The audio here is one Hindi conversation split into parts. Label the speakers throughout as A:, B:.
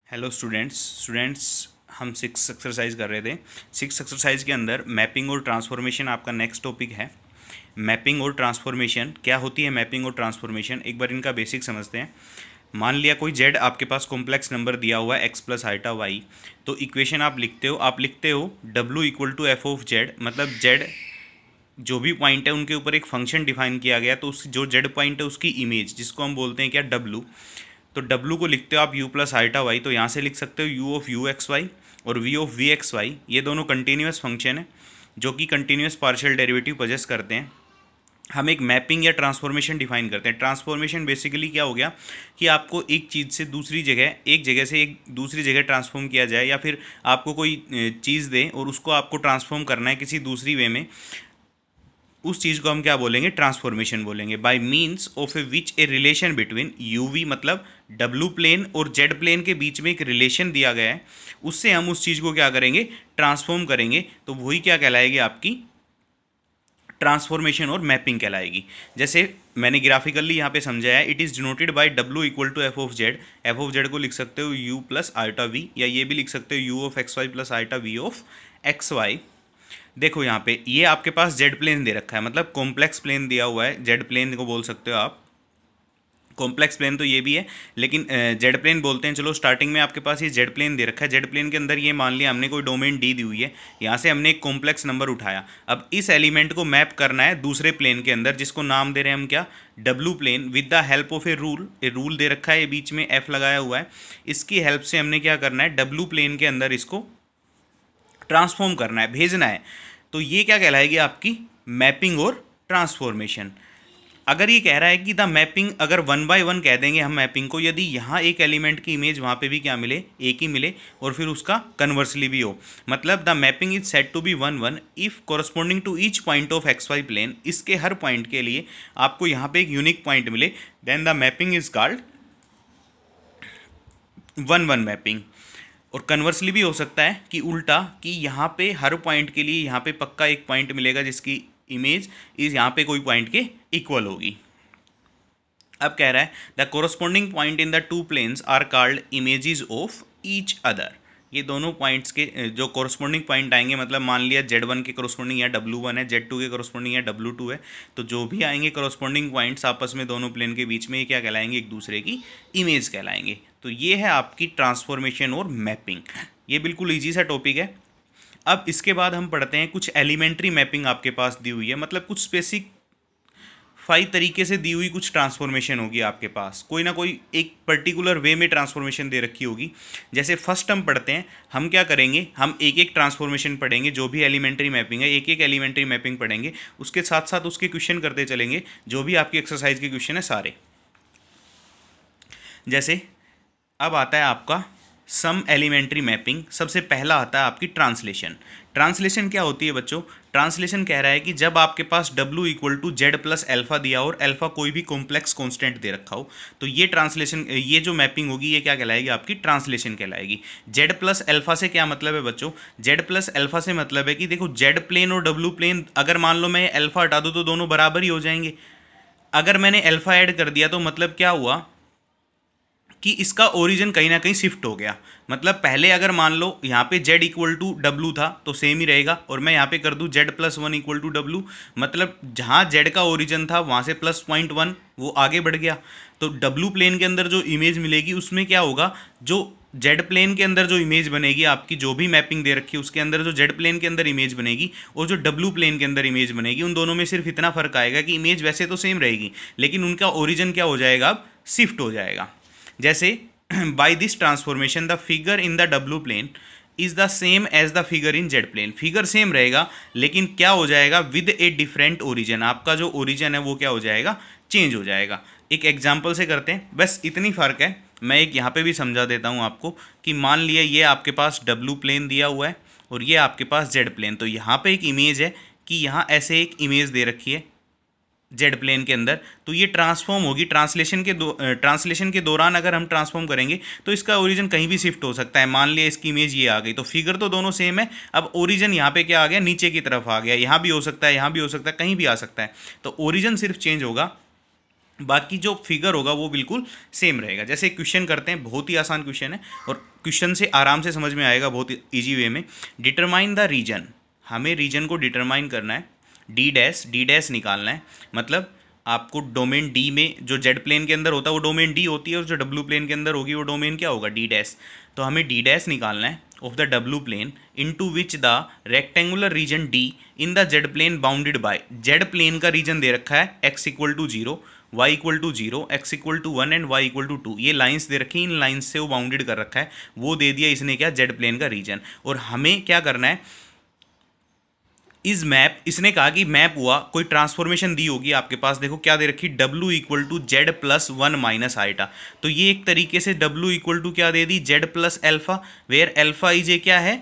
A: हेलो स्टूडेंट्स हम सिक्स एक्सरसाइज कर रहे थे। सिक्स एक्सरसाइज के अंदर मैपिंग और ट्रांसफॉर्मेशन आपका नेक्स्ट टॉपिक है। मैपिंग और ट्रांसफॉर्मेशन क्या होती है? मैपिंग और ट्रांसफॉर्मेशन एक बार इनका बेसिक समझते हैं। मान लिया कोई जेड आपके पास कॉम्प्लेक्स नंबर दिया हुआ है एक्स प्लस आइटा वाई, तो इक्वेशन आप लिखते हो W equal to F of Z, मतलब जेड जो भी पॉइंट है उनके ऊपर एक फंक्शन डिफाइन किया गया, तो उस जो जेड पॉइंट है उसकी इमेज, जिसको हम बोलते हैं क्या, डब्ल्यू। तो डब्ल्यू को लिखते हो आप यू प्लस आइटा वाई, तो यहाँ से लिख सकते हो u of u x y और v of v x y. ये दोनों कंटिन्यूस फंक्शन है जो कि कंटिन्यूस पार्शियल डेरिवेटिव पजेस करते हैं। हम एक मैपिंग या ट्रांसफॉर्मेशन डिफाइन करते हैं। ट्रांसफॉर्मेशन बेसिकली क्या हो गया कि आपको एक चीज़ से दूसरी जगह, एक जगह से एक दूसरी जगह ट्रांसफॉर्म किया जाए, या फिर आपको कोई चीज़ दे और उसको आपको ट्रांसफॉर्म करना है किसी दूसरी वे में, उस चीज़ को हम क्या बोलेंगे, ट्रांसफॉर्मेशन बोलेंगे। By means of a which a relation between u v, मतलब डब्ल्यू प्लेन और जेड प्लेन के बीच में एक रिलेशन दिया गया है, उससे हम उस चीज़ को क्या करेंगे, ट्रांसफॉर्म करेंगे। तो वही क्या कहलाएगी, आपकी ट्रांसफॉर्मेशन और मैपिंग कहलाएगी। जैसे मैंने ग्राफिकली यहाँ पे समझाया, इट इज़ डिनोटेड बाय डब्ल्यू equal to F of z. F of z को लिख सकते हो यू प्लस आइटा वी, या ये भी लिख सकते हो u of x y plus iota v of x y. देखो यहाँ पे ये आपके पास जेड प्लेन दे रखा है, मतलब कॉम्प्लेक्स प्लेन दिया हुआ है, जेड प्लेन को बोल सकते हो आप। कॉम्प्लेक्स प्लेन तो ये भी है, लेकिन जेड प्लेन बोलते हैं। चलो स्टार्टिंग में आपके पास ये जेड प्लेन दे रखा है। जेड प्लेन के अंदर ये मान लिया हमने कोई डोमेन डी दी हुई है, यहाँ से हमने एक कॉम्प्लेक्स नंबर उठाया। अब इस एलिमेंट को मैप करना है दूसरे प्लेन के अंदर, जिसको नाम दे रहे हैं हम क्या, डब्लू plane, with the help of a rule दे रखा है, ये बीच में एफ लगाया हुआ है। इसकी हेल्प से हमने क्या करना है, डब्लू प्लेन के अंदर इसको ट्रांसफॉर्म करना है, भेजना है। तो ये क्या कहलाएगी, आपकी मैपिंग और ट्रांसफॉर्मेशन। अगर ये कह रहा है कि द मैपिंग, अगर वन बाय वन कह देंगे हम मैपिंग को, यदि यहाँ एक एलिमेंट की इमेज वहाँ पे भी क्या मिले, एक ही मिले, और फिर उसका कन्वर्सली भी हो, मतलब the mapping is set to be one one if corresponding to each point of x y plane. इसके हर पॉइंट के लिए आपको यहाँ पे एक यूनिक पॉइंट मिले, then the mapping is called one one mapping. और कन्वर्सली भी हो सकता है कि उल्टा, कि यहाँ पे हर पॉइंट के लिए यहाँ पे पक्का एक पॉइंट मिलेगा जिसकी इमेज इस यहाँ पे कोई पॉइंट के इक्वल होगी। अब कह रहा है the corresponding point in the two planes are called images of each other. ये दोनों पॉइंट्स के जो कोरस्पॉन्डिंग पॉइंट आएंगे, मतलब मान लिया Z1 के कोरस्पॉन्डिंग या W1 है, Z2 के कोरस्पॉन्डिंग या W2 है, तो जो भी आएंगे कोरस्पॉन्डिंग पॉइंट्स आपस में दोनों प्लेन के बीच में, ये क्या कहलाएंगे, एक दूसरे की इमेज कहलाएंगे। तो ये है आपकी ट्रांसफॉर्मेशन और मैपिंग। ये बिल्कुल ईजी सा टॉपिक है। अब इसके बाद हम पढ़ते हैं कुछ एलिमेंट्री मैपिंग आपके पास दी हुई है, मतलब कुछ स्पेसिफिक 5 तरीके से दी हुई कुछ ट्रांसफॉर्मेशन होगी आपके पास, कोई ना कोई एक पर्टिकुलर वे में ट्रांसफॉर्मेशन दे रखी होगी। जैसे फर्स्ट हम पढ़ते हैं, हम क्या करेंगे, हम एक एक ट्रांसफॉर्मेशन पढ़ेंगे, जो भी एलिमेंट्री मैपिंग है एक एक एलिमेंट्री मैपिंग पढ़ेंगे, उसके साथ साथ उसके क्वेश्चन करते चलेंगे, जो भी आपकी एक्सरसाइज के क्वेश्चन है सारे। जैसे अब आता है आपका सम एलिमेंट्री मैपिंग। सबसे पहला आता है आपकी ट्रांसलेशन। ट्रांसलेशन क्या होती है बच्चों? ट्रांसलेशन कह रहा है कि जब आपके पास W equal to z plus alpha दिया और एल्फा कोई भी कॉम्प्लेक्स कांस्टेंट दे रखा हो, तो ये ट्रांसलेशन, ये जो मैपिंग होगी ये क्या कहलाएगी, आपकी ट्रांसलेशन कहलाएगी। जेड प्लस एल्फा से क्या मतलब है बच्चों? जेड प्लस एल्फा से मतलब है कि देखो जेड प्लेन और W प्लेन, अगर मान लो मैं एल्फा हटा दूँ तो दोनों बराबर ही हो जाएंगे। अगर मैंने एल्फा ऐड कर दिया तो मतलब क्या हुआ कि इसका ओरिजिन कहीं ना कहीं शिफ्ट हो गया। मतलब पहले अगर मान लो यहाँ पे z इक्वल टू डब्लू था तो सेम ही रहेगा, और मैं यहाँ पे कर दूँ z plus one equal to डब्लू, मतलब जहाँ z का ओरिजिन था वहाँ से प्लस पॉइंट वन वो आगे बढ़ गया। तो w प्लेन के अंदर जो इमेज मिलेगी उसमें क्या होगा, जो z प्लेन के अंदर जो इमेज बनेगी आपकी, जो भी मैपिंग दे रखी है उसके अंदर जो z प्लेन के अंदर इमेज बनेगी और जो w प्लेन के अंदर इमेज बनेगी, उन दोनों में सिर्फ इतना फर्क आएगा कि इमेज वैसे तो सेम रहेगी, लेकिन उनका ओरिजिन क्या हो जाएगा, अब शिफ्ट हो जाएगा। जैसे by this transformation the figure in the डब्ल्यू plane is the same as the figure in z plane. Figure same रहेगा लेकिन क्या हो जाएगा, विद ए डिफरेंट ओरिजिन। आपका जो ओरिजिन है वो क्या हो जाएगा, चेंज हो जाएगा। एक एग्जाम्पल से करते हैं, बस इतनी फ़र्क है। मैं एक यहाँ पे भी समझा देता हूँ आपको कि मान लिया ये आपके पास डब्ल्यू प्लेन दिया हुआ है और ये आपके पास जेड प्लेन, तो यहाँ पे एक इमेज है कि यहाँ ऐसे एक इमेज दे रखी है जेड प्लेन के अंदर, तो ये ट्रांसफॉर्म होगी। ट्रांसलेशन के दौरान अगर हम ट्रांसफॉर्म करेंगे तो इसका ओरिजिन कहीं भी शिफ्ट हो सकता है। मान लिया इसकी इमेज ये आ गई, तो फिगर तो दोनों सेम है, अब ओरिजिन यहाँ पे क्या आ गया, नीचे की तरफ आ गया। यहाँ भी हो सकता है, यहाँ भी हो सकता है, कहीं भी आ सकता है, तो ओरिजिन सिर्फ चेंज होगा बाकी जो फिगर होगा वो बिल्कुल सेम रहेगा। जैसे क्वेश्चन करते हैं, बहुत ही आसान क्वेश्चन है और क्वेश्चन से आराम से समझ में आएगा बहुत ईजी वे में। डिटरमाइन द रीजन, हमें रीजन को डिटरमाइन करना है। डी डैश निकालना है, मतलब आपको डोमेन डी में जो जेड प्लेन के अंदर होता है वो डोमेन डी होती है, और जो डब्ल्यू प्लेन के अंदर होगी वो डोमेन क्या होगा, डी डैश। तो हमें डी डैश निकालना है ऑफ द डब्ल्यू plane into which the rectangular region d in the z plane bounded by, z plane का रीजन दे रखा है x equal to zero, y equal to zero, x equal to one and y equal to two. ये लाइंस दे रखी हैं, इन लाइंस से वो बाउंडेड कर रखा है, वो दे दिया इसने क्या, जेड प्लेन का रीजन। और हमें क्या करना है, इस मैप, इसने कहा कि मैप हुआ, कोई ट्रांसफॉर्मेशन दी होगी आपके पास, देखो क्या दे रखी, w equal to z plus one minus iota. तो ये एक तरीके से w इक्वल टू क्या दे दी, z plus alpha, where alpha is a क्या है,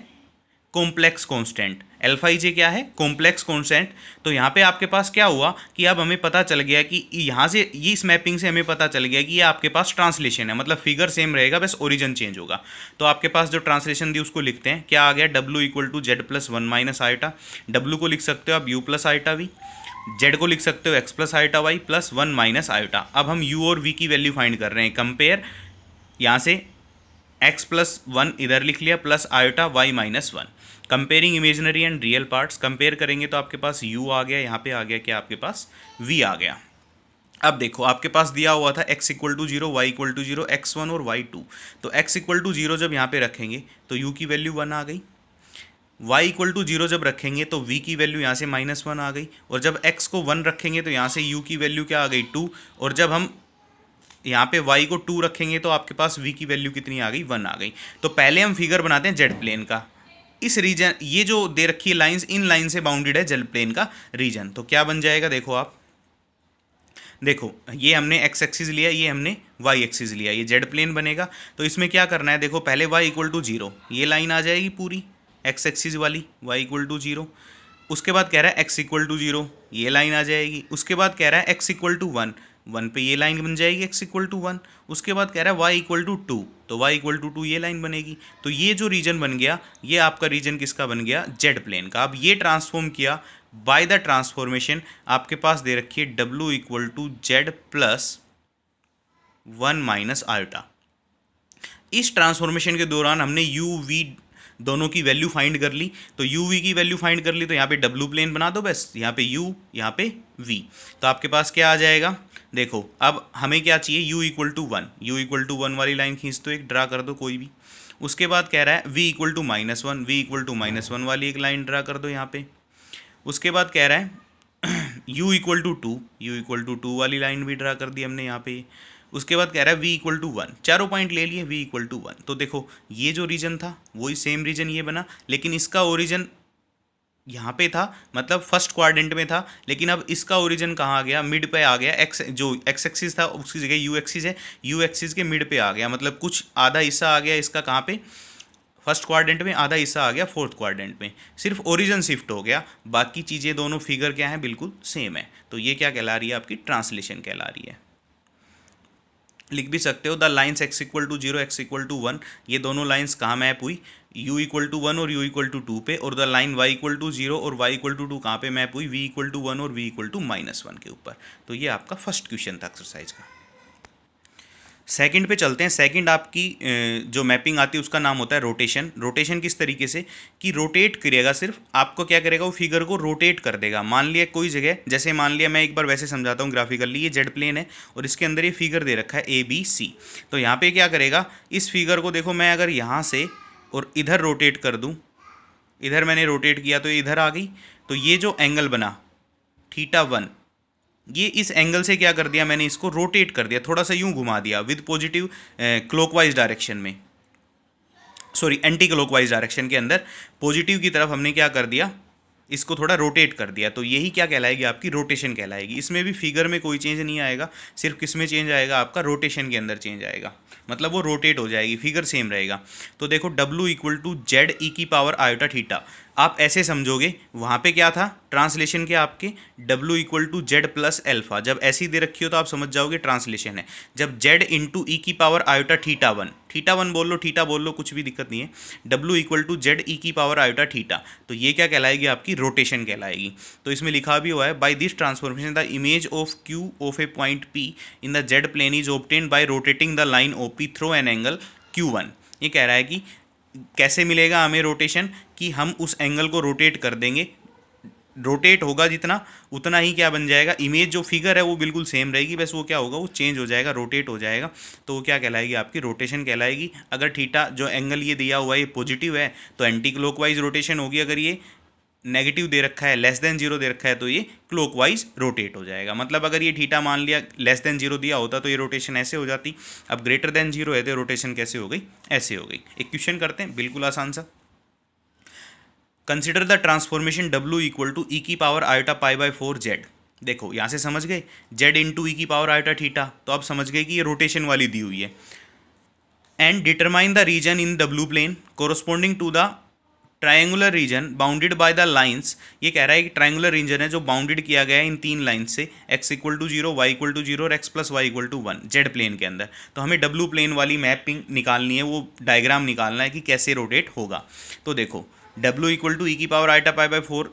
A: कॉम्प्लेक्स कांस्टेंट। अल्फा इज क्या है, कॉम्प्लेक्स कांस्टेंट। तो यहाँ पे आपके पास क्या हुआ कि अब हमें पता चल गया कि यहाँ से ये इस मैपिंग से हमें पता चल गया कि ये आपके पास ट्रांसलेशन है, मतलब फिगर सेम रहेगा, बस ओरिजिन चेंज होगा। तो आपके पास जो ट्रांसलेशन दी उसको लिखते हैं, क्या आ गया, डब्ल्यू equal to z plus one minus iota. डब्ल्यू को लिख सकते हो आप u plus iota v, z को लिख सकते हो x plus iota y plus one minus iota. अब हम यू और वी की वैल्यू फाइंड कर रहे हैं, कंपेयर, यहाँ से x प्लस वन इधर लिख लिया plus iota y minus one. Comparing imaginary and real parts, compare करेंगे तो आपके पास u आ गया, यहाँ पे आ गया क्या, आपके पास v आ गया। अब देखो आपके पास दिया हुआ था x equal to zero, y equal to zero, x one और y टू। तो x इक्वल टू जीरो जब यहाँ पे रखेंगे तो u की वैल्यू वन आ गई, y इक्वल टू जीरो जब रखेंगे तो v की वैल्यू यहाँ से माइनस वन आ गई, और जब x को वन रखेंगे तो यहाँ से u की वैल्यू क्या आ गई, टू, और जब हम यहाँ पे y को टू रखेंगे तो आपके पास v की वैल्यू कितनी आ गई, वन आ गई। तो पहले हम फिगर बनाते हैं जेड प्लेन का, इस रीजन, ये जो दे रखी है लाइंस, इन लाइन से बाउंडेड है जेड प्लेन का रीजन। तो क्या बन जाएगा, देखो आप, देखो ये हमने एक्स एक्सिस लिया, ये हमने वाई एक्सिस लिया, ये जेड प्लेन बनेगा। तो इसमें क्या करना है, देखो पहले y इक्वल टू जीरो, ये लाइन आ जाएगी पूरी एक्स एक्सिस वाली, y इक्वल टू जीरो। उसके बाद कह रहा है x इक्वल टू जीरो, ये लाइन आ जाएगी। उसके बाद कह रहा है x equal to one, one पे ये लाइन बन जाएगी x इक्वल टू वन। उसके बाद कह रहा है y इक्वल टू टू, तो y इक्वल टू टू ये लाइन बनेगी। तो ये जो रीजन बन गया, ये आपका रीजन किसका बन गया, जेड प्लेन का। अब ये ट्रांसफॉर्म किया बाय द ट्रांसफॉर्मेशन, आपके पास दे रखी है w equal to z plus one minus iota. इस ट्रांसफॉर्मेशन के दौरान हमने यू वी दोनों की वैल्यू फाइंड कर ली। तो यू वी की वैल्यू फाइंड कर ली तो यहाँ पे डब्ल्यू प्लेन बना दो बस, यहाँ पे यू, यहाँ पे वी। तो आपके पास क्या आ जाएगा, देखो अब हमें क्या चाहिए, u equal to one, u equal to one वाली लाइन खींच दो, एक ड्रा कर दो कोई भी। उसके बाद कह रहा है v equal to minus one, v equal to minus one वाली एक लाइन ड्रा कर दो यहाँ पे। उसके बाद कह रहा है u equal to two, u equal to two वाली लाइन भी ड्रा कर दी हमने यहाँ पे। उसके बाद कह रहा है v इक्वल टू वन, चारों पॉइंट ले लिए v इक्वल टू वन। तो देखो ये जो रीजन था वही सेम रीजन ये बना, लेकिन इसका ओरिजिन यहाँ पे था, मतलब फर्स्ट क्वाड्रेंट में था, लेकिन अब इसका ओरिजिन कहाँ आ गया, मिड पे आ गया। एक्स जो एक्स एक्सिस था उसकी जगह यू एक्सिस है, यू एक्सिस के मिड पे आ गया, मतलब कुछ आधा हिस्सा आ गया इसका कहाँ पे, फर्स्ट क्वाड्रेंट में, आधा हिस्सा आ गया फोर्थ क्वाड्रेंट में। सिर्फ ओरिजिन शिफ्ट हो गया, बाकी चीज़ें दोनों फिगर क्या है, बिल्कुल सेम है। तो ये क्या कहला रही है, आपकी ट्रांसलेशन कहला रही है। लिख भी सकते हो the lines x equal to zero, x equal to one, ये दोनों लाइन्स कहाँ मैप हुई, u इक्वल टू वन और u इक्वल टू टू पे, और the line y equal to zero और y इक्वल टू टू कहाँ पे मैप हुई, v इक्वल टू वन और v equal to minus one के ऊपर। तो ये आपका फर्स्ट क्वेश्चन था एक्सरसाइज का। सेकंड पे चलते हैं। सेकंड आपकी जो मैपिंग आती है उसका नाम होता है रोटेशन। रोटेशन किस तरीके से कि रोटेट करेगा, सिर्फ आपको क्या करेगा, वो फिगर को रोटेट कर देगा। मान लिया कोई जगह, जैसे मान लिया मैं एक बार वैसे समझाता हूँ ग्राफिकली, ये जेड प्लेन है और इसके अंदर ये फिगर दे रखा है ए बी सी। तो यहाँ पे क्या करेगा, इस फिगर को देखो, मैं अगर यहाँ से और इधर रोटेट कर दूँ, इधर मैंने रोटेट किया तो इधर आ गई, तो ये जो एंगल बना थीटा वन, ये इस एंगल से क्या कर दिया मैंने, इसको रोटेट कर दिया, थोड़ा सा यूं घुमा दिया विद पॉजिटिव क्लॉकवाइज डायरेक्शन में, सॉरी एंटी क्लॉकवाइज डायरेक्शन के अंदर पॉजिटिव की तरफ हमने क्या कर दिया, इसको थोड़ा रोटेट कर दिया। तो यही क्या कहलाएगी, आपकी रोटेशन कहलाएगी। इसमें भी फिगर में कोई चेंज नहीं आएगा, सिर्फ किस में चेंज आएगा, आपका रोटेशन के अंदर चेंज आएगा, मतलब वो रोटेट हो जाएगी, फिगर सेम रहेगा। तो देखो w equal to z e की पावर आयोटा थीटा, आप ऐसे समझोगे, वहाँ पे क्या था ट्रांसलेशन के आपके W equal to z plus alpha, जब ऐसी दे रखी हो तो आप समझ जाओगे ट्रांसलेशन है। जब जेड इंटू ई की पावर आयोटा थीटा वन बोल लो, थीटा बोल लो, कुछ भी दिक्कत नहीं है, W equal to z e की पावर आयोटा थीटा, तो ये क्या कहलाएगी आपकी रोटेशन कहलाएगी। तो इसमें लिखा भी हुआ है by this transformation the image of q of a point P in the z plane is obtained by rotating the line OP through an angle Q1। ये कह रहा है कि कैसे मिलेगा हमें रोटेशन, कि हम उस एंगल को रोटेट कर देंगे, रोटेट होगा जितना उतना ही क्या बन जाएगा, इमेज जो फिगर है वो बिल्कुल सेम रहेगी, बस वो क्या होगा, वो चेंज हो जाएगा, रोटेट हो जाएगा, तो वो क्या कहलाएगी आपकी रोटेशन कहलाएगी। अगर थीटा जो एंगल ये दिया हुआ है ये पॉजिटिव है तो एंटी क्लॉकवाइज रोटेशन होगी, अगर ये नेगेटिव दे रखा है, लेस देन जीरो दे रखा है, तो ये क्लॉकवाइज रोटेट हो जाएगा। मतलब अगर ये थीटा मान लिया लेस देन जीरो दिया होता तो ये रोटेशन ऐसे हो जाती, अब ग्रेटर देन जीरो है तो रोटेशन कैसे हो गई, ऐसे हो गई। एक क्वेश्चन करते हैं बिल्कुल आसान सा। Consider the transformation W equal to e की power iota pi by 4 z. देखो यहाँ से समझ गए, जेड इंटू ई की पावर आयोटा थीटा, तो आप समझ गए कि ये रोटेशन वाली दी हुई है। And determine the region in W plane corresponding to the triangular region bounded by the lines. ये कह रहा है कि ट्रायंगुलर रीजन है जो बाउंडेड किया गया है इन तीन लाइन से, x equal to zero, y equal to zero और x plus y equal to one, z plane के अंदर। तो हमें W प्लेन वाली मैपिंग निकालनी है, वो डायग्राम निकालना है कि कैसे रोटेट होगा। तो देखो W इक्वल टू ई की power iota pi by 4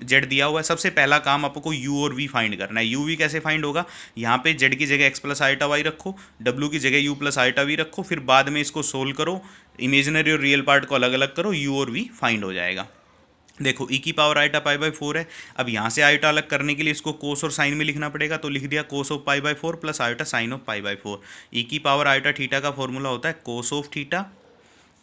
A: z दिया हुआ है। सबसे पहला काम आपको U और V फाइंड करना है। U V कैसे फाइंड होगा, यहाँ पे Z की जगह x प्लस आइटा वाई रखो, W की जगह U प्लस आइटा V रखो, फिर बाद में इसको सोल्व करो, इमेजिनरी और रियल पार्ट को अलग अलग करो, U और V फाइंड हो जाएगा। देखो ई की पावर आइटा पाई बाई 4 है, अब यहाँ से आइटा अलग करने के लिए इसको कोस और साइन में लिखना पड़ेगा, तो लिख दिया cos of pi by 4 plus iota sine of pi by 4। E की पावर आइटा थीटा का फॉर्मूला होता है कोस ऑफ थीटा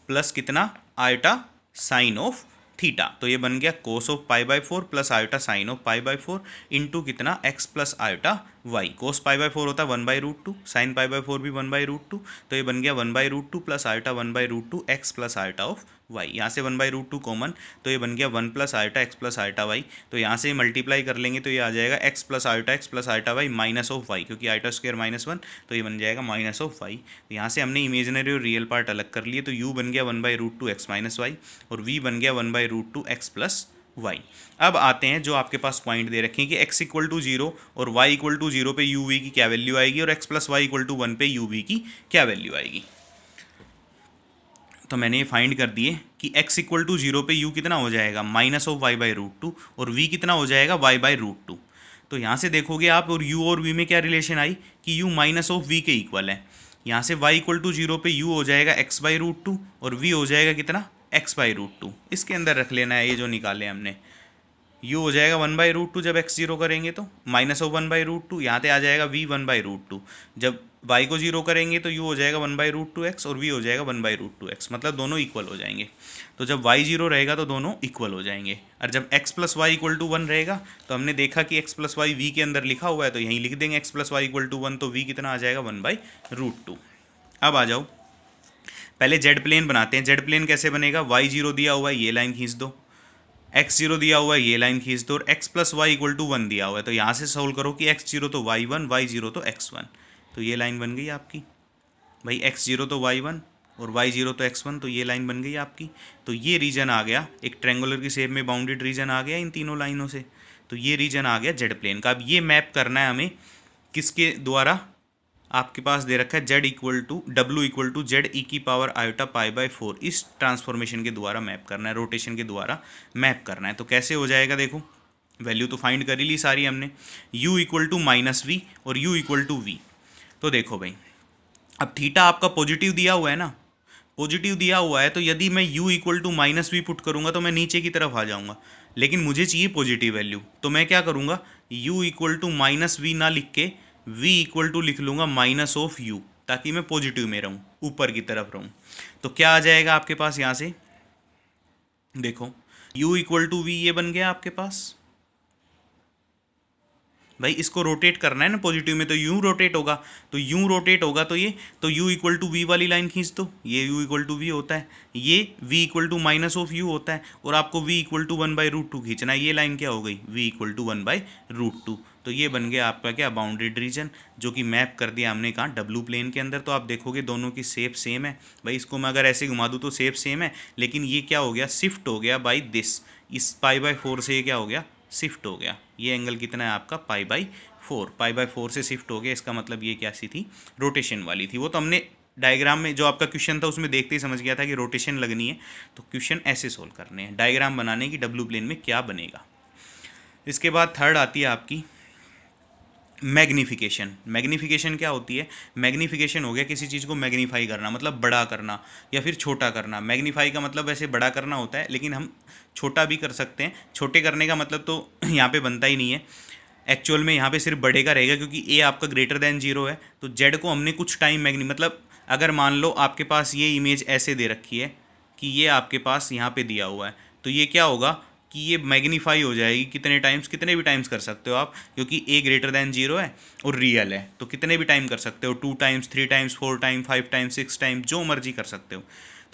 A: प्लस कितना आइटा साइन ऑफ थीटा, तो ये बन गया cos of pi by 4 plus iota sine of pi by 4 into कितना x plus iota y. Cos pi by 4 होता है 1/√2, साइन पाई बाई 4 भी 1/√2, तो ये बन गया 1/√2 plus iota 1/√2 x plus iota of y. यहाँ से 1/√2 कॉमन, तो ये बन गया 1 plus iota x plus iota y. तो यहाँ से मल्टीप्लाई कर लेंगे तो ये आ जाएगा x plus iota x plus iota y minus of y, क्योंकि आयोटा स्क्वायर -1, तो ये बन जाएगा माइनस ऑफ वाई। तो यहाँ से हमने इमेजिनरी और रियल पार्ट अलग कर लिए, तो u बन गया 1/√2 एक्स माइनस वाई और v बन गया 1/√2 एक्स प्लस वाई। अब आते हैं जो आपके पास पॉइंट दे रखे हैं कि x इक्वल टू 0 और y इक्वल टू 0 पे u v की क्या वैल्यू आएगी और x plus y equal to 1 पे u v की क्या वैल्यू आएगी। तो मैंने ये फाइंड कर दिए कि x इक्वल टू 0 पे u कितना हो जाएगा minus of y by root two और v कितना हो जाएगा y बाई रूट टू। तो यहाँ से देखोगे आप और u और v में क्या रिलेशन आई कि u माइनस ऑफ v के इक्वल है। यहाँ से y इक्वल टू 0 पे u हो जाएगा x बाई रूट टू और v हो जाएगा कितना x बाई रूट टू। इसके अंदर रख लेना है ये जो निकाले हमने, u हो जाएगा 1/√2 जब x 0 करेंगे तो माइनस ऑफ 1/√2, यहाँ पे आ जाएगा v 1/√2, जब y को 0 करेंगे तो u हो जाएगा 1/√2 x और v हो जाएगा 1/√2 x, मतलब दोनों इक्वल हो जाएंगे। तो जब y 0 रहेगा तो दोनों इक्वल हो जाएंगे, और जब x plus y equal to 1 रहेगा तो हमने देखा कि x प्लस वाई v के अंदर लिखा हुआ है तो यहीं लिख देंगे x plus y equal to 1, तो v कितना आ जाएगा 1/√2। अब आ जाओ पहले जेड प्लेन बनाते हैं। जेड प्लेन कैसे बनेगा, y 0 दिया हुआ है, ये लाइन खींच दो, x0 दिया हुआ है, ये लाइन खींच दो, और x plus y equal to 1 दिया हुआ है, तो यहाँ से सोल्व करो कि x0 तो y1, y0 तो x1, तो ये लाइन बन गई आपकी भाई, x0 तो y1 और y0 तो x1, तो ये लाइन बन गई आपकी। तो ये रीजन आ गया, एक ट्रेंगुलर की शेप में बाउंडेड रीजन आ गया इन तीनों लाइनों से, तो ये रीजन आ गया जेड प्लेन का। अब ये मैप करना है हमें किसके द्वारा, आपके पास दे रखा है z equal to W equal to z e की पावर आयोटा पाई बाई 4, इस ट्रांसफॉर्मेशन के द्वारा मैप करना है, रोटेशन के द्वारा मैप करना है। तो कैसे हो जाएगा, देखो वैल्यू तो फाइंड कर ही ली सारी हमने, u equal to minus v और u इक्वल टू वी। तो देखो भाई अब थीटा आपका पॉजिटिव दिया हुआ है ना, पॉजिटिव दिया हुआ है, तो यदि मैं u equal to minus v put करूँगा तो मैं नीचे की तरफ आ जाऊँगा, लेकिन मुझे चाहिए पॉजिटिव वैल्यू, तो मैं क्या करूँगा u equal to minus v ना लिख के v इक्वल टू लिख लूँगा माइनस ऑफ u, ताकि मैं पॉजिटिव में रहूँ, ऊपर की तरफ रहूँ। तो क्या आ जाएगा आपके पास, यहाँ से देखो u इक्वल टू वी, ये बन गया आपके पास, भाई इसको रोटेट करना है ना पॉजिटिव में, तो यूं रोटेट होगा, तो यूं रोटेट होगा, तो ये तो u इक्वल टू वी वाली लाइन खींच दो, ये u इक्वल टू वी होता है, ये v equal to minus of u होता है, और आपको v इक्वल टू 1/√2 खींचना है, ये लाइन क्या हो गई v इक्वल टू 1/√2। तो ये बन गया आपका क्या, बाउंडेड रीजन, जो कि मैप कर दिया हमने कहाँ, डब्लू प्लेन के अंदर। तो आप देखोगे दोनों की शेप सेम है भाई, इसको मैं अगर ऐसे घुमा दूँ तो शेप सेम है, लेकिन ये क्या हो गया, शिफ्ट हो गया बाई दिस, इस π/4 से ये क्या हो गया, शिफ्ट हो गया। ये एंगल कितना है आपका, π/4 से शिफ्ट हो गया। इसका मतलब ये क्या सी थी, रोटेशन वाली थी। वो तो हमने डायग्राम में जो आपका क्वेश्चन था उसमें देखते ही समझ गया था कि रोटेशन लगनी है, तो क्वेश्चन ऐसे सोल्व करने हैं, डायग्राम बनाने की डब्लू प्लेन में क्या बनेगा। इसके बाद थर्ड आती है आपकी मैग्नीफिकेशन। मैग्नीफिकेशन क्या होती है, मैग्नीफिकेशन हो गया किसी चीज़ को मैग्नीफाई करना, मतलब बड़ा करना या फिर छोटा करना। मैग्नीफाई का मतलब वैसे बड़ा करना होता है, लेकिन हम छोटा भी कर सकते हैं। छोटे करने का मतलब तो यहाँ पे बनता ही नहीं है, एक्चुअल में यहाँ पे सिर्फ बड़े का रहेगा, क्योंकि ए आपका ग्रेटर देन 0 है। तो जेड को हमने कुछ टाइम मतलब अगर मान लो आपके पास ये इमेज ऐसे दे रखी है कि ये आपके पास यहाँ पे दिया हुआ है, तो ये क्या होगा कि ये मैग्नीफाई हो जाएगी कितने टाइम्स, कितने भी टाइम्स कर सकते हो आप, क्योंकि ए ग्रेटर देन 0 है और रियल है, तो कितने भी टाइम कर सकते हो, 2 times, 3 times, 4 time, 5 times, 6 times, जो मर्जी कर सकते हो।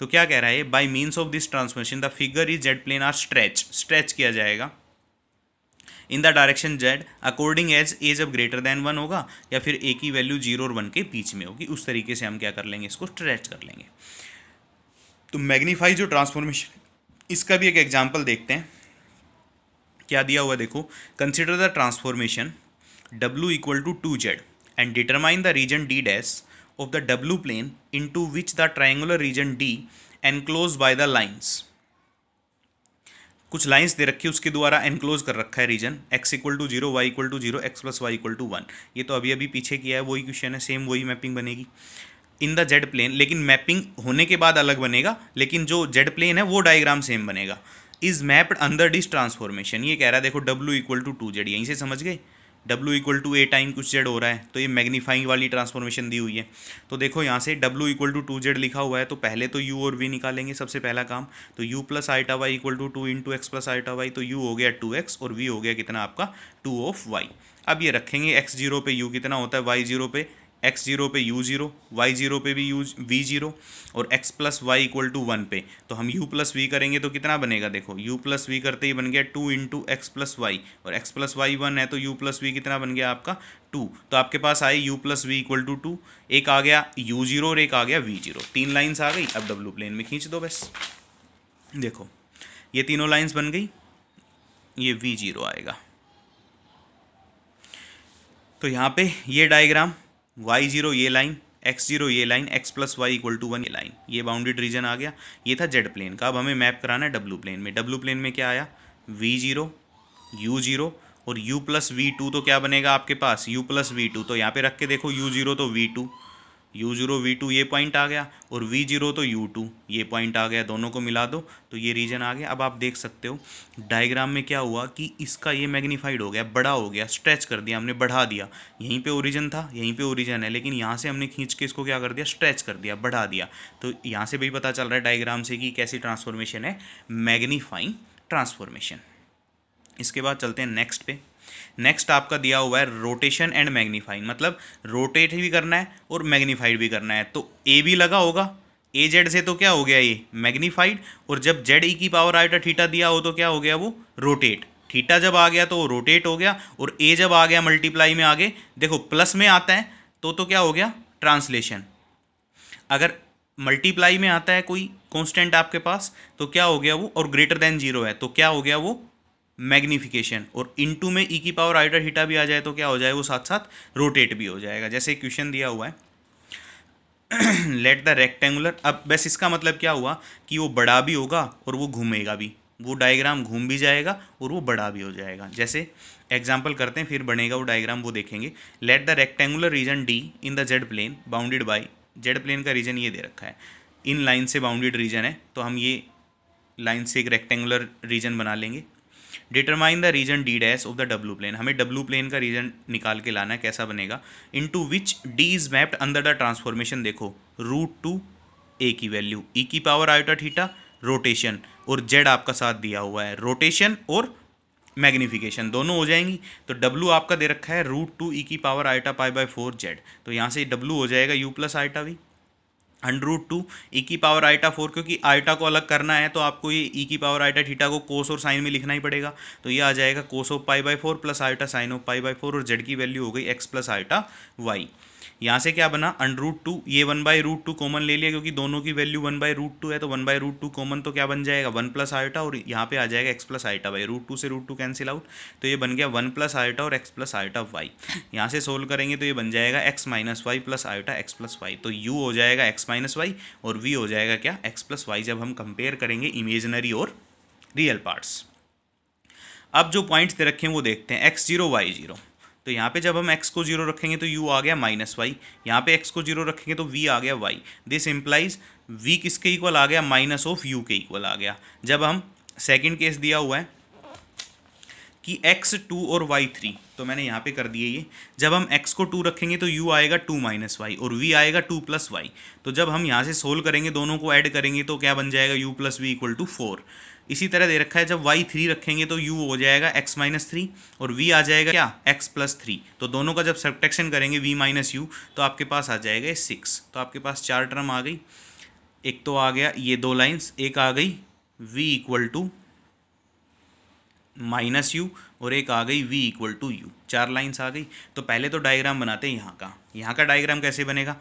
A: तो क्या कह रहा है, by means of this transformation the figure is z plane are stretch किया जाएगा in the direction z according as जब ग्रेटर देन 1 होगा, या फिर ए की वैल्यू 0 और 1 के बीच में होगी, उस तरीके से हम क्या कर लेंगे, इसको स्ट्रेच कर लेंगे। तो मैग्नीफाई जो ट्रांसफॉर्मेशन, इसका भी एक एग्जांपल देखते हैं, क्या दिया हुआ देखो, consider the transformation w equal to 2z and determine the region d dash of the w plane into which the triangular region d enclose by the lines. कुछ लाइंस दे रखी है, उसके द्वारा एनक्लोज कर रखा है region, x equal to 0, y equal to 0, x plus y equal to 1। ये तो अभी अभी पीछे किया है, वही क्वेश्चन है, सेम वही मैपिंग बनेगी इन द जेड प्लेन, लेकिन मैपिंग होने के बाद अलग बनेगा, लेकिन जो जेड प्लेन है वो डायग्राम सेम बनेगा। Is mapped under this transformation, ये कह रहा है देखो w इक्वल टू 2z, यहीं से समझ गए, w equal to a time कुछ z हो रहा है, तो ये मैग्नीफाइंग वाली ट्रांसफॉर्मेशन दी हुई है। तो देखो यहाँ से w इक्वल टू 2z लिखा हुआ है, तो पहले तो u और v निकालेंगे, सबसे पहला काम। तो u plus iota y equal to 2 into x plus iota y, तो u हो गया 2x और v हो गया कितना आपका 2 ऑफ y। अब ये रखेंगे x0 पे u कितना होता है, y0 पे x0 पे u0, y0 पे भी v0 और x plus y equal to 1 पे, तो हम u प्लस वी करेंगे तो कितना बनेगा, देखो u प्लस वी करते ही बन गया 2 इंटू एक्स प्लस वाई, और x प्लस वाई 1 है तो u प्लस वी कितना बन गया आपका 2। तो आपके पास आए u plus v equal to 2, एक आ गया u0 और एक आ गया v0, 3 लाइन्स आ गई। अब डब्लू प्लेन में खींच दो बस, देखो ये तीनों लाइन्स बन गई, ये v0 आएगा। तो यहाँ पे ये डायग्राम y0 ये लाइन, x0 ये line, x plus y equal to 1 ये लाइन, ये बाउंडेड रीजन आ गया। ये था जेड प्लेन का। अब हमें मैप कराना है डब्लू प्लेन में। डब्लू प्लेन में क्या आया, v0, u0 और u प्लस v2, तो क्या बनेगा आपके पास u प्लस v2, तो यहाँ पे रख के देखो u0 तो v2, u0 v2 ये पॉइंट आ गया, और v0 तो u2 ये पॉइंट आ गया, दोनों को मिला दो तो ये रीजन आ गया। अब आप देख सकते हो डायग्राम में क्या हुआ कि इसका ये मैग्नीफाइड हो गया, बड़ा हो गया, स्ट्रेच कर दिया हमने, बढ़ा दिया। यहीं पे ओरिजिन था, यहीं पे ओरिजिन है, लेकिन यहाँ से हमने खींच के इसको क्या कर दिया, स्ट्रेच कर दिया, बढ़ा दिया। तो यहाँ से भी पता चल रहा है डायग्राम से कि कैसी ट्रांसफॉर्मेशन है, मैग्नीफाइंग ट्रांसफॉर्मेशन। इसके बाद चलते हैं नेक्स्ट पे। नेक्स्ट आपका दिया हुआ है रोटेशन एंड मैग्नीफाइंग, मतलब रोटेट भी करना है और मैग्नीफाइड भी करना है। तो ए भी लगा होगा, ए जेड से तो क्या हो गया ये मैग्नीफाइड, और जब जेड ई की पावर आइटा थीटा दिया हो तो क्या हो गया वो रोटेट। थीटा जब आ गया तो वो रोटेट हो गया, और ए जब आ गया मल्टीप्लाई में आगे देखो प्लस में आता है तो क्या हो गया ट्रांसलेशन। अगर मल्टीप्लाई में आता है कोई कांस्टेंट आपके पास तो क्या हो गया वो, और ग्रेटर देन 0 है तो क्या हो गया वो मैग्निफिकेशन, और इनटू में ई की पावर आइटा थीटा भी आ जाए तो क्या हो जाए वो साथ साथ रोटेट भी हो जाएगा। जैसे क्वेश्चन दिया हुआ है लेट द रेक्टेंगुलर, अब बस इसका मतलब क्या हुआ कि वो बड़ा भी होगा और वो घूमेगा भी, वो डायग्राम घूम भी जाएगा और वो बड़ा भी हो जाएगा। जैसे एग्जांपल करते हैं फिर बनेगा वो डायग्राम, वो देखेंगे। Let the rectangular region d in the z plane bounded by, z plane का रीजन ये दे रखा है, इन लाइन से बाउंडेड रीजन है, तो हम ये लाइन से एक रेक्टेंगुलर रीजन बना लेंगे। Determine the region d dash of the डब्लू प्लेन, हमें डब्लू प्लेन का रीजन निकाल के लाना है, कैसा बनेगा, into which d is mapped under the transformation, देखो √2 ए की वैल्यू, ई की पावर आइटा थीटा, रोटेशन, और जेड आपका साथ दिया हुआ है, रोटेशन और मैग्नीफिकेशन दोनों हो जाएंगी। तो W आपका दे रखा है √2 ई की पावर आइटा पाई बाय 4 जेड, तो यहाँ से W हो जाएगा U plus iota v. √2 e की पावर आइटा 4, क्योंकि आइटा को अलग करना है तो आपको ये ई की पावर आइटा थीटा को कोस और साइन में लिखना ही पड़ेगा, तो ये आ जाएगा cos of pi by 4 plus iota sine of pi by 4, और जेड की वैल्यू हो गई एक्स प्लस आइटा वाई। यहाँ से क्या बना √2, ये 1/√2 कॉमन ले लिया क्योंकि दोनों की वैल्यू 1/√2 है, तो 1/√2 कॉमन, तो क्या बन जाएगा 1 प्लस आइटा, और यहाँ पे आ जाएगा एक्स प्लस आइटा वाई। √2 से √2 कैंसिल आउट, तो ये बन गया 1 प्लस आइटा और एक्स प्लस आइटा वाई। यहाँ से सोल्व करेंगे तो ये बन जाएगा x minus y plus iota x plus y, तो यू हो जाएगा एक्स माइनस वाई और वी हो जाएगा क्या एक्स प्लस वाई, जब हम कंपेयर करेंगे इमेजिनरी और रियल पार्ट्स। अब जो पॉइंट्स दे रखे हैं वो देखते हैं, x0 y0। तो यहाँ पे जब हम x को 0 रखेंगे तो u आ गया माइनस वाई, यहाँ पे x को 0 रखेंगे तो v आ गया y। दिस इम्प्लाइज v किसके इक्वल आ गया, माइनस ऑफ u के इक्वल आ गया। जब हम सेकंड केस दिया हुआ है कि x2 और y3, तो मैंने यहाँ पे कर दिए ये, जब हम x को 2 रखेंगे तो u आएगा 2 माइनस वाई और v आएगा 2 प्लस वाई। तो जब हम यहाँ से सोल्व करेंगे, दोनों को ऐड करेंगे तो क्या बन जाएगा u plus v equal to 4। इसी तरह दे रखा है जब y3 रखेंगे तो u हो जाएगा x माइनस 3 और v आ जाएगा क्या x प्लस 3। तो दोनों का जब सब्ट्रैक्शन करेंगे v माइनस यू, तो आपके पास आ जाएगा 6। तो आपके पास 4 टर्म आ गई, एक तो आ गया ये 2 लाइन्स, एक आ गई v equal to minus u और एक आ गई v equal to u, 4 lines आ गई। तो पहले तो डायग्राम बनाते हैं यहाँ का डायग्राम कैसे बनेगा,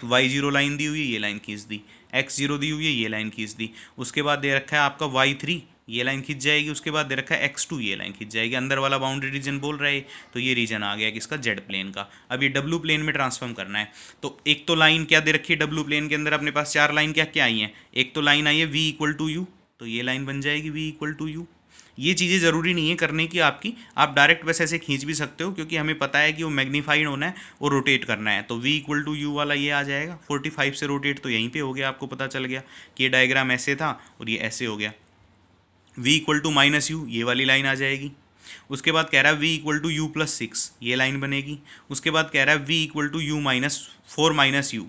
A: y0 लाइन दी हुई है, ये लाइन खींच दी, x0 दी हुई है, ये लाइन खींच दी, उसके बाद दे रखा है आपका y3, ये लाइन खींच जाएगी, उसके बाद दे रखा है x2, ये लाइन खींच जाएगी, अंदर वाला बाउंड्री रीजन बोल रहा है, तो ये रीजन आ गया किसका जेड प्लेन का। अब ये w प्लेन में ट्रांसफॉर्म करना है, तो एक तो लाइन क्या दे रखी है w प्लेन के अंदर, अपने पास 4 लाइन क्या क्या आई हैं, एक तो लाइन आई है v इक्वल टू यू, तो ये लाइन बन जाएगी v इक्वल टू यू। ये चीज़ें ज़रूरी नहीं है करने की आपकी, आप डायरेक्ट बस ऐसे खींच भी सकते हो, क्योंकि हमें पता है कि वो मैग्नीफाइड होना है और रोटेट करना है, तो v इक्वल टू यू वाला ये आ जाएगा 45 से रोटेट, तो यहीं पे हो गया, आपको पता चल गया कि ये डायग्राम ऐसे था और ये ऐसे हो गया। v equal to minus u, ये वाली लाइन आ जाएगी। उसके बाद कह रहा है v equal to u plus 6, ये लाइन बनेगी। उसके बाद कह रहा है v equal to u minus 4 minus u,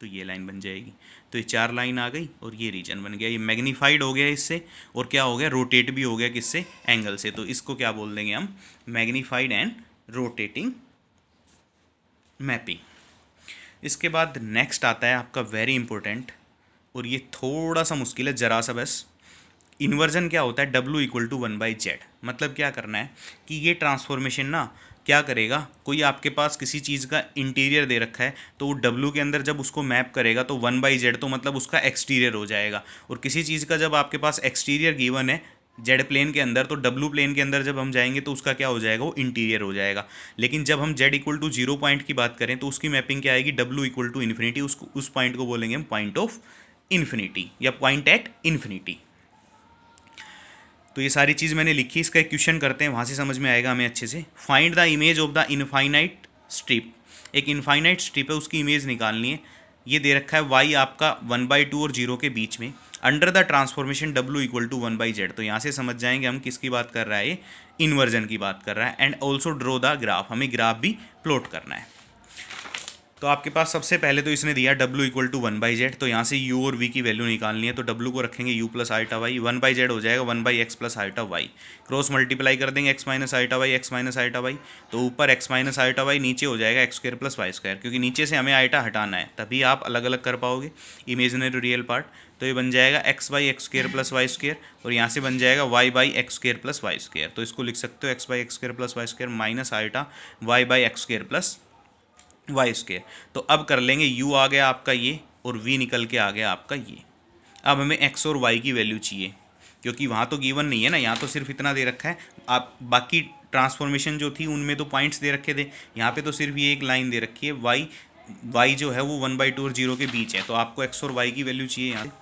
A: तो ये लाइन बन जाएगी। तो ये 4 लाइन आ गई और ये रीजन बन गया, ये मैग्नीफाइड हो गया इससे, और क्या हो गया रोटेट भी हो गया किससे, एंगल से। तो इसको क्या बोल देंगे हम, मैग्नीफाइड एंड रोटेटिंग मैपिंग। इसके बाद नेक्स्ट आता है आपका वेरी इंपॉर्टेंट, और ये थोड़ा सा मुश्किल है जरा सा बस। इन्वर्जन क्या होता है, W इक्वल टू 1/z। मतलब क्या करना है कि ये ट्रांसफॉर्मेशन ना क्या करेगा, कोई आपके पास किसी चीज़ का इंटीरियर दे रखा है, तो वो W के अंदर जब उसको मैप करेगा तो 1/z, तो मतलब उसका एक्सटीरियर हो जाएगा। और किसी चीज़ का जब आपके पास एक्सटीरियर गिवन है जेड प्लेन के अंदर, तो W प्लेन के अंदर जब हम जाएंगे तो उसका क्या हो जाएगा, वो इंटीरियर हो जाएगा। लेकिन जब हम z इक्वल टू 0 पॉइंट की बात करें तो उसकी मैपिंग क्या आएगी, W इक्वल टू इन्फिनिटी, उस पॉइंट को बोलेंगे हम पॉइंट ऑफ इन्फिनिटी या पॉइंट एट इन्फिनिटी। तो ये सारी चीज़ मैंने लिखी, इसका एक क्वेश्चन करते हैं, वहाँ से समझ में आएगा हमें अच्छे से। Find the image of the infinite strip. एक इनफाइनाइट स्ट्रिप है, उसकी इमेज निकालनी है। ये दे रखा है y आपका 1/2 और 0 के बीच में, under the transformation W equal to 1/z। तो यहाँ से समझ जाएंगे हम किसकी बात कर रहा है, ये इन्वर्जन की बात कर रहा है। And also draw the graph, हमें ग्राफ भी प्लॉट करना है। तो आपके पास सबसे पहले तो इसने दिया W इक्वल टू 1/z, तो यहाँ से u और v की वैल्यू निकालनी है। तो W को रखेंगे u plus iota Y, 1/z हो जाएगा 1/x plus iota y, cross multiply कर देंगे x minus iota y, x minus iota y, तो ऊपर x माइनस आइटा वाई, नीचे हो जाएगा x square plus y square, क्योंकि नीचे से हमें आइटा हटाना है, तभी आप अलग अलग कर पाओगे इमेजिनरी रियल पार्ट। तो ये बन जाएगा x by x square plus y square, और यहाँ से बन जाएगा y by x square plus y square. तो इसको लिख सकते हो x by x square plus y square minus iota y by x square plus y square. तो अब कर लेंगे u आ गया आपका ये, और v निकल के आ गया आपका ये। अब हमें x और y की वैल्यू चाहिए, क्योंकि वहाँ तो गिवन नहीं है ना, यहाँ तो सिर्फ इतना दे रखा है। आप बाकी ट्रांसफॉर्मेशन जो थी उनमें तो पॉइंट्स दे रखे थे, यहाँ पे तो सिर्फ ये एक लाइन दे रखी है, y जो है वो 1/2 और 0 के बीच है, तो आपको x और y की वैल्यू चाहिए यहाँ।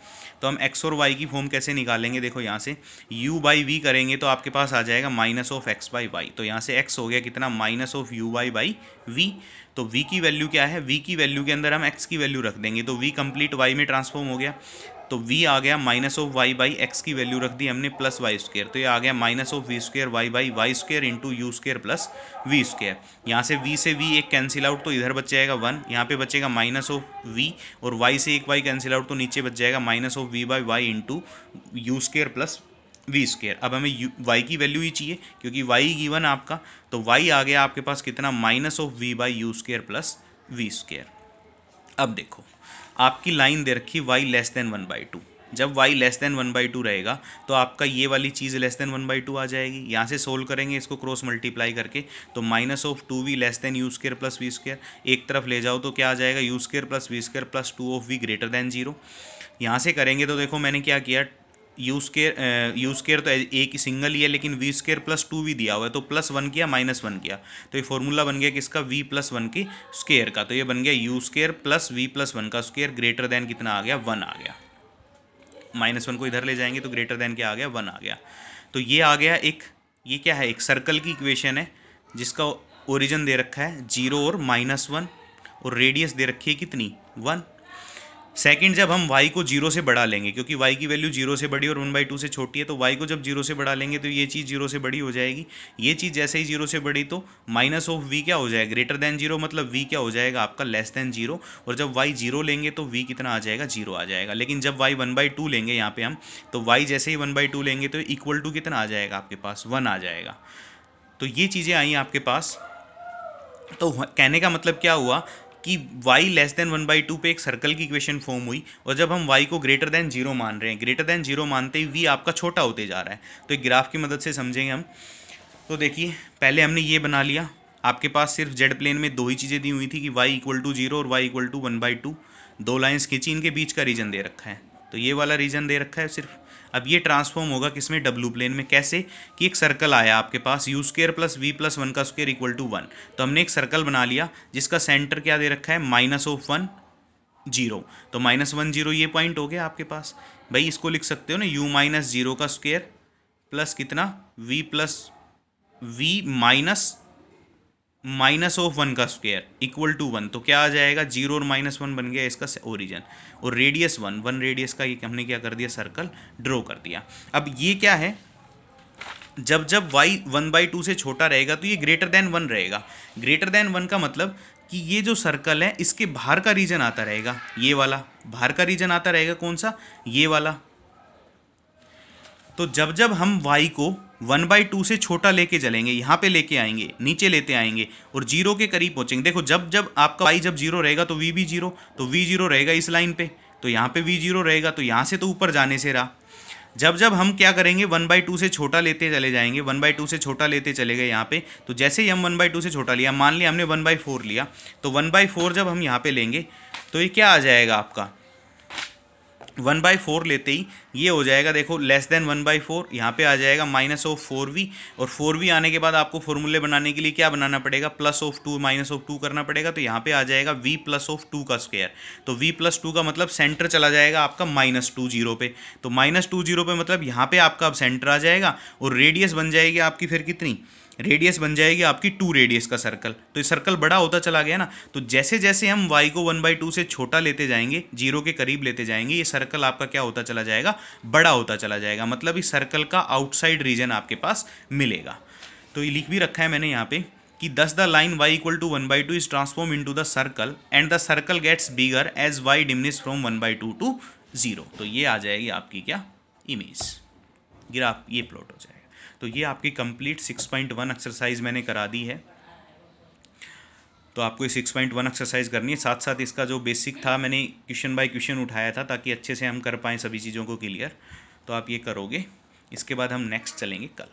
A: तो हम x और y की फॉर्म कैसे निकालेंगे, देखो यहाँ से u बाई वी करेंगे तो आपके पास आ जाएगा minus of x by y. तो यहाँ से x हो गया कितना, minus of u by v. तो v की वैल्यू क्या है, v की वैल्यू के अंदर हम x की वैल्यू रख देंगे, तो v कंप्लीट y में ट्रांसफॉर्म हो गया। तो v आ गया minus of y by x की वैल्यू रख दी हमने प्लस वाई स्क्वायर, तो ये आ गया minus of v square y by y square into u square plus v square. यहाँ से v से v एक कैंसिल आउट, तो इधर बच जाएगा 1, यहाँ पे बचेगा माइनस ऑफ v, और y से एक y कैंसिल आउट, तो नीचे बच जाएगा minus of v by y into u square plus v square. अब हमें वाई की वैल्यू ही चाहिए क्योंकि वाई गिवन आपका, तो वाई आ गया आपके पास कितना, minus of v by u square plus v square. अब देखो आपकी लाइन दे रखी y लेस देन 1/2। जब y लेस देन 1/2 रहेगा तो आपका ये वाली चीज़ लेस देन 1/2 आ जाएगी। यहाँ से सोल्व करेंगे इसको क्रॉस मल्टीप्लाई करके, तो minus of 2v less than u square plus v square, एक तरफ ले जाओ तो क्या आ जाएगा, u square plus v square plus 2 of v greater than 0। यहाँ से करेंगे तो देखो मैंने क्या किया, यू स्केयर तो एक ही सिंगल ही है, लेकिन वी स्केयर प्लस 2v दिया हुआ है, तो +1 किया -1 किया, तो ये फॉर्मूला बन गया किसका, v + 1 की स्केयर का। तो ये बन गया यू स्केयर प्लस v + 1 का स्केयर ग्रेटर देन कितना आ गया, 1 आ गया। -1 को इधर ले जाएंगे तो ग्रेटर देन क्या आ गया, 1 आ गया। तो ये आ गया एक, ये क्या है, एक सर्कल की इक्वेशन है जिसका ओरिजिन दे रखा है 0 और -1 और रेडियस दे रखी है कितनी, 1। सेकंड, जब हम y को 0 से बढ़ा लेंगे, क्योंकि y की वैल्यू 0 से बड़ी और 1/2 से छोटी है, तो y को जब 0 से बढ़ा लेंगे तो ये चीज़ 0 से बड़ी हो जाएगी। ये चीज़ जैसे ही 0 से बड़ी तो माइनस ऑफ v क्या हो जाएगा, ग्रेटर देन 0, मतलब v क्या हो जाएगा आपका लेस देन 0। और जब y 0 लेंगे तो v कितना आ जाएगा, 0 आ जाएगा। लेकिन जब y 1/2 लेंगे यहाँ पे हम, तो y जैसे ही 1/2 लेंगे तो इक्वल टू कितना आ जाएगा आपके पास, 1 आ जाएगा। तो ये चीज़ें आई आपके पास। तो कहने का मतलब क्या हुआ कि y लेस देन 1/2 पे एक सर्कल की इक्वेशन फॉर्म हुई, और जब हम y को ग्रेटर देन 0 मान रहे हैं, ग्रेटर देन 0 मानते ही v आपका छोटा होते जा रहा है। तो एक ग्राफ की मदद से समझेंगे हम। तो देखिए पहले हमने ये बना लिया, आपके पास सिर्फ जेड प्लेन में दो ही चीज़ें दी हुई थी कि y = 0 और y = 1/2। दो लाइंस खींची, इनके बीच का रीजन दे रखा है, तो ये वाला रीजन दे रखा है सिर्फ। अब ये ट्रांसफॉर्म होगा किसमें, डब्लू प्लेन में। कैसे कि एक सर्कल आया आपके पास u square plus v plus 1 का स्क्वेयर इक्वल टू 1। तो हमने एक सर्कल बना लिया जिसका सेंटर क्या दे रखा है, -1 0। तो -1 0 ये पॉइंट हो गया आपके पास। भाई इसको लिख सकते हो ना, u - 0 का स्क्वेयर प्लस कितना, v plus v minus of 1 का स्क्वायर इक्वल टू 1। तो क्या आ जाएगा, 0 और -1 बन गया इसका ओरिजिन, और रेडियस 1 रेडियस का ये हमने क्या कर दिया, सर्कल ड्रॉ कर दिया। अब ये क्या है, जब जब y 1/2 से छोटा रहेगा तो ये ग्रेटर देन 1 रहेगा। ग्रेटर देन 1 का मतलब कि ये जो सर्कल है इसके बाहर का रीजन आता रहेगा, ये वाला बाहर का रीजन आता रहेगा, कौन सा, ये वाला। तो जब जब हम y को 1/2 से छोटा लेके चलेंगे, यहाँ पे लेके आएंगे, नीचे लेते आएंगे और 0 के करीब पहुँचेंगे। देखो जब जब आपका y जब 0 रहेगा तो v भी 0, तो v 0 रहेगा इस लाइन पे, तो यहाँ पे v 0 रहेगा, तो यहाँ से तो ऊपर जाने से रहा। जब जब हम क्या करेंगे, 1/2 से छोटा लेते चले जाएंगे, 1/2 से छोटा लेते चले गए यहाँ पे, तो जैसे ही हम 1/2 से छोटा लिया, मान लिया हमने 1/4 लिया, तो 1/4 जब हम यहाँ पे लेंगे तो ये क्या आ जाएगा आपका, 1/4 लेते ही ये हो जाएगा, देखो लेस देन 1/4, यहाँ पे आ जाएगा -4v, और 4v आने के बाद आपको फॉर्मूले बनाने के लिए क्या बनाना पड़ेगा, +2 -2 करना पड़ेगा। तो यहाँ पे आ जाएगा v +2 का स्क्वायर। तो v +2 का मतलब सेंटर चला जाएगा आपका -2 0 पे, तो -2 0 पे मतलब यहाँ पे आपका अब सेंटर आ जाएगा, और रेडियस बन जाएगी आपकी फिर कितनी, रेडियस बन जाएगी आपकी 2 रेडियस का सर्कल। तो ये सर्कल बड़ा होता चला गया ना। तो जैसे जैसे हम y को 1/2 से छोटा लेते जाएंगे, 0 के करीब लेते जाएंगे, ये सर्कल आपका क्या होता चला जाएगा, बड़ा होता चला जाएगा। मतलब इस सर्कल का आउटसाइड रीजन आपके पास मिलेगा। तो ये लिख भी रखा है मैंने यहाँ पे कि thus the line y = 1/2 is transform into the circle and the circle gets bigger as y diminish from 1/2 to 0। तो ये आ जाएगी आपकी क्या, इमेज, ग्राफ ये प्लॉट हो जाएगा। तो ये आपकी कंप्लीट 6.1 एक्सरसाइज मैंने करा दी है। तो आपको ये 6.1 एक्सरसाइज करनी है, साथ साथ इसका जो बेसिक था मैंने क्वेश्चन बाय क्वेश्चन उठाया था ताकि अच्छे से हम कर पाएँ सभी चीज़ों को क्लियर। तो आप ये करोगे, इसके बाद हम नेक्स्ट चलेंगे कल।